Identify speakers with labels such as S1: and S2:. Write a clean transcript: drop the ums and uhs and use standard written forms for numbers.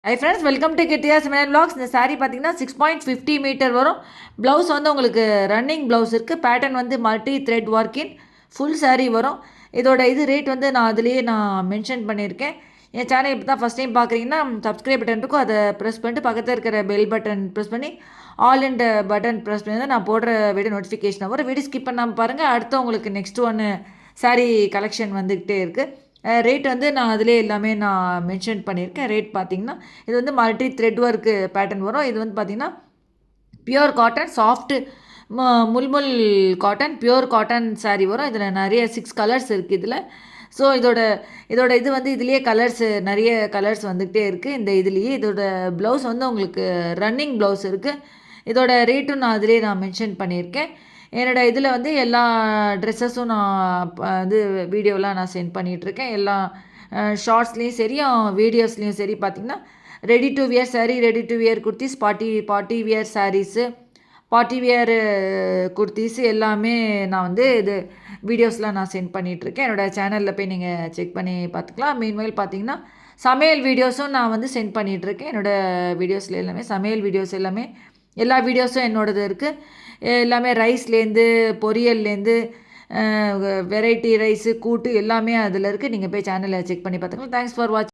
S1: Hi friends, welcome to கிட்டியாஸ் மினல் vlogs. இந்த saree பார்த்தீங்கன்னா 6.50 மீட்டர் வரும். ப்ளவுஸ் வந்து உங்களுக்கு ரன்னிங் ப்ளவுஸ் இருக்குது. பேட்டர்ன் வந்து மல்டி த்ரெட் ஒர்க்கின் ஃபுல் saree வரும். இதோட ரேட் வந்து நான் அதிலேயே மென்ஷன் பண்ணியிருக்கேன். என் சேனல் இப்போ தான் ஃபஸ்ட் டைம் பார்க்குறீங்கன்னா சப்ஸ்கிரைப் பட்டன் இருக்கும், அதை ப்ரெஸ் பண்ணிட்டு பக்கத்தில் இருக்கிற பெல் பட்டன் ப்ரெஸ் பண்ணி ஆல் இண்ட் பட்டன் ப்ரெஸ் பண்ணி தான் நான் போடுற வீடியோ நோட்டிஃபிகேஷன் வரும். வீடியோ ஸ்கிப் பண்ணாமல் பாருங்கள். அடுத்து உங்களுக்கு நெக்ஸ்ட் ஒன்று saree கலெக்ஷன் வந்துக்கிட்டே இருக்குது. ரேட் வந்து நான் அதிலே எல்லாமே நான் மென்ஷன் பண்ணியிருக்கேன். ரேட் பார்த்திங்கன்னா இது வந்து மல்டி த்ரெட் ஒர்க்கு பேட்டர்ன் வரும். இது வந்து பார்த்திங்கன்னா pure cotton soft mulmul cotton pure cotton saree வரும். இதில் நிறைய 6 கலர்ஸ் இருக்குது இதில். ஸோ இதோட இது வந்து இதுலேயே கலர்ஸ் நிறைய கலர்ஸ் வந்துக்கிட்டே இருக்குது. இந்த இதுலேயே இதோட ப்ளவுஸ் வந்து உங்களுக்கு ரன்னிங் ப்ளவுஸ் இருக்குது. இதோட ரேட்டும் நான் அதிலே மென்ஷன் பண்ணியிருக்கேன். என்னோடய இதில் வந்து எல்லா ட்ரெஸ்ஸஸும் நான் இது வீடியோலாம் நான் சென்ட் பண்ணிகிட்ருக்கேன். எல்லா ஷார்ட்ஸ்லேயும் சரி வீடியோஸ்லேயும் சரி பார்த்திங்கன்னா ready to wear saree, ready to wear kurtis, party wear sarees, party wear kurtis எல்லாமே நான் வந்து இது வீடியோஸ்லாம் நான் சென்ட் பண்ணிகிட்ருக்கேன். என்னோடய சேனலில் போய் நீங்கள் செக் பண்ணி பார்த்துக்கலாம். மீன்வைல் பார்த்திங்கன்னா சமையல் வீடியோஸும் நான் வந்து சென்ட் பண்ணிகிட்ருக்கேன். என்னோடய வீடியோஸில் எல்லாமே சமையல் வீடியோஸ் எல்லாமே எல்லா வீடியோஸும் என்னோடது இருக்குது. எல்லாமே ரைஸ்லேருந்து பொரியல்லேருந்து வெரைட்டி ரைஸு கூட்டு எல்லாமே அதில் இருக்குது. நீங்கள் போய் சேனலை செக் பண்ணி பார்த்துக்கலாம். தேங்க்ஸ் ஃபார் வாட்சிங்.